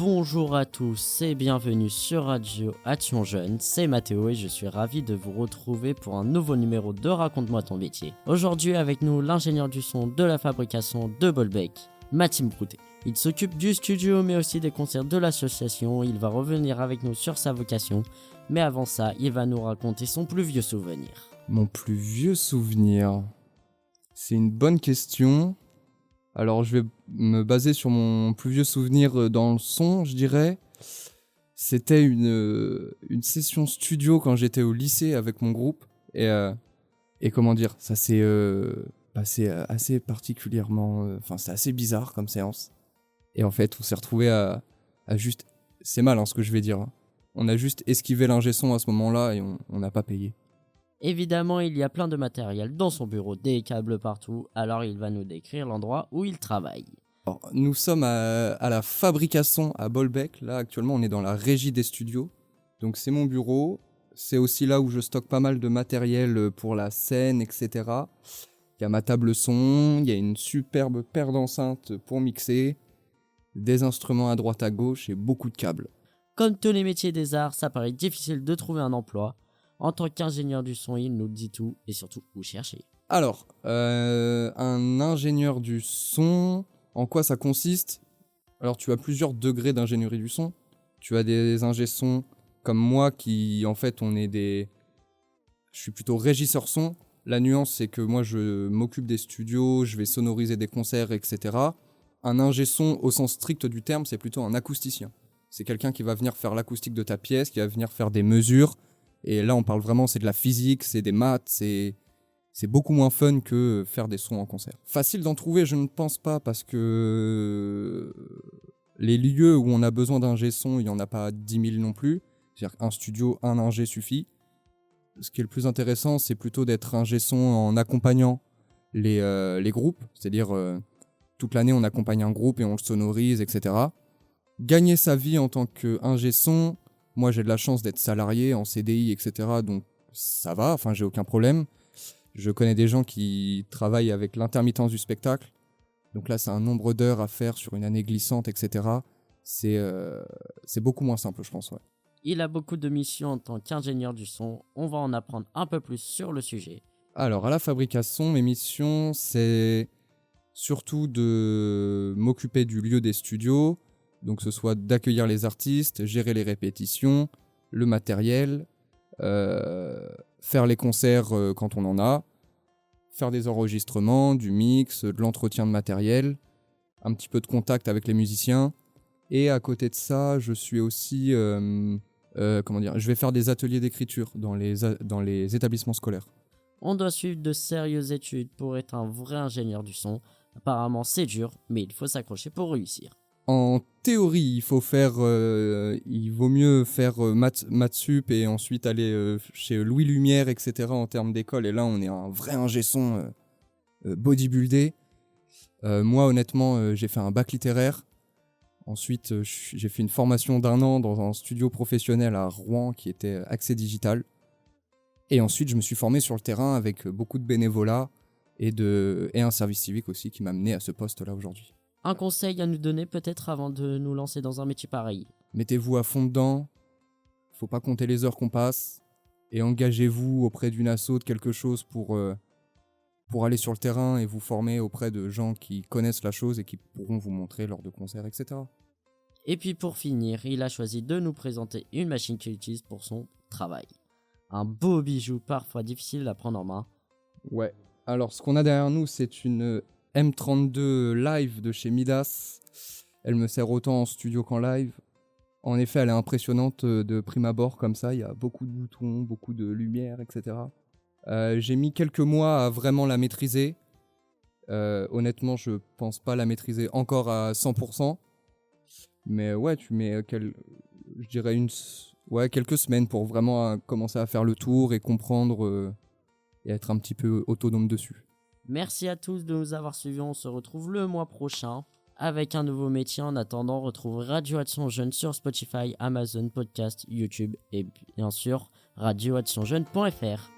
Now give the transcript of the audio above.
Bonjour à tous et bienvenue sur Radio Action Jeune, c'est Mathéo et je suis ravi de vous retrouver pour un nouveau numéro de Raconte-moi ton métier. Aujourd'hui avec nous l'ingénieur du son de la fabrication de Bolbec, Maxime Broutet. Il s'occupe du studio mais aussi des concerts de l'association, il va revenir avec nous sur sa vocation, mais avant ça il va nous raconter son plus vieux souvenir. Mon plus vieux souvenir, c'est une bonne question. Alors je vais me baser sur mon plus vieux souvenir dans le son, je dirais. C'était une session studio quand j'étais au lycée avec mon groupe. Et comment dire, ça s'est passé assez particulièrement... Enfin, c'était assez bizarre comme séance. Et en fait, on s'est retrouvés à juste... C'est mal ce que je vais dire. Hein. On a juste esquivé l'ingé son à ce moment-là et on n'a pas payé. Évidemment, il y a plein de matériel dans son bureau, des câbles partout, alors il va nous décrire l'endroit où il travaille. Alors, nous sommes à la fabrication à Bolbec. Là, actuellement, on est dans la régie des studios. Donc, c'est mon bureau. C'est aussi là où je stocke pas mal de matériel pour la scène, etc. Il y a ma table son, il y a une superbe paire d'enceintes pour mixer, des instruments à droite à gauche et beaucoup de câbles. Comme tous les métiers des arts, ça paraît difficile de trouver un emploi. En tant qu'ingénieur du son, il nous dit tout et surtout où chercher. Alors, un ingénieur du son, en quoi ça consiste ? Alors, tu as plusieurs degrés d'ingénierie du son. Tu as des ingé sons comme moi qui, en fait, je suis plutôt régisseur son. La nuance, c'est que moi, je m'occupe des studios, je vais sonoriser des concerts, etc. Un ingé son, au sens strict du terme, c'est plutôt un acousticien. C'est quelqu'un qui va venir faire l'acoustique de ta pièce, qui va venir faire des mesures. Et là, on parle vraiment, c'est de la physique, c'est des maths, c'est beaucoup moins fun que faire des sons en concert. Facile d'en trouver, je ne pense pas, parce que les lieux où on a besoin d'ingé son, il n'y en a pas 10 000 non plus. C'est-à-dire qu'un studio, un ingé suffit. Ce qui est le plus intéressant, c'est plutôt d'être ingé son en accompagnant les groupes. C'est-à-dire, toute l'année, on accompagne un groupe et on le sonorise, etc. Gagner sa vie en tant qu'ingé son... Moi, j'ai de la chance d'être salarié en CDI, etc. Donc, ça va, enfin, j'ai aucun problème. Je connais des gens qui travaillent avec l'intermittence du spectacle. Donc là, c'est un nombre d'heures à faire sur une année glissante, etc. C'est beaucoup moins simple, je pense, ouais. Il a beaucoup de missions en tant qu'ingénieur du son. On va en apprendre un peu plus sur le sujet. Alors, à la fabrication, mes missions, c'est surtout de m'occuper du lieu des studios. Donc, ce soit d'accueillir les artistes, gérer les répétitions, le matériel, faire les concerts quand on en a, faire des enregistrements, du mix, de l'entretien de matériel, un petit peu de contact avec les musiciens. Et à côté de ça, je suis aussi, je vais faire des ateliers d'écriture dans les établissements scolaires. On doit suivre de sérieuses études pour être un vrai ingénieur du son. Apparemment, c'est dur, mais il faut s'accrocher pour réussir. En théorie, il vaut mieux faire maths sup et ensuite aller chez Louis Lumière, etc. en termes d'école. Et là, on est un vrai ingé son bodybuildé. Moi, honnêtement, j'ai fait un bac littéraire. Ensuite, j'ai fait une formation d'1 an dans un studio professionnel à Rouen qui était Accès Digital. Et ensuite, je me suis formé sur le terrain avec beaucoup de bénévolat et un service civique aussi qui m'a mené à ce poste-là aujourd'hui. Un conseil à nous donner peut-être avant de nous lancer dans un métier pareil. Mettez-vous à fond dedans, faut pas compter les heures qu'on passe, et engagez-vous auprès d'une asso de quelque chose pour aller sur le terrain et vous former auprès de gens qui connaissent la chose et qui pourront vous montrer lors de concerts, etc. Et puis pour finir, il a choisi de nous présenter une machine qu'il utilise pour son travail. Un beau bijou parfois difficile à prendre en main. Ouais, alors ce qu'on a derrière nous, c'est une M32 live de chez Midas. Elle me sert autant en studio qu'en live. En effet, elle est impressionnante de prime abord comme ça. Il y a beaucoup de boutons, beaucoup de lumière, etc. J'ai mis quelques mois à vraiment la maîtriser. Honnêtement, je pense pas la maîtriser encore à 100%. Mais ouais, tu mets je dirais quelques semaines pour vraiment commencer à faire le tour et comprendre et être un petit peu autonome dessus. Merci à tous de nous avoir suivis, on se retrouve le mois prochain avec un nouveau métier. En attendant, retrouvez Radio Action Jeune sur Spotify, Amazon Podcast, YouTube et bien sûr radioactionjeune.fr.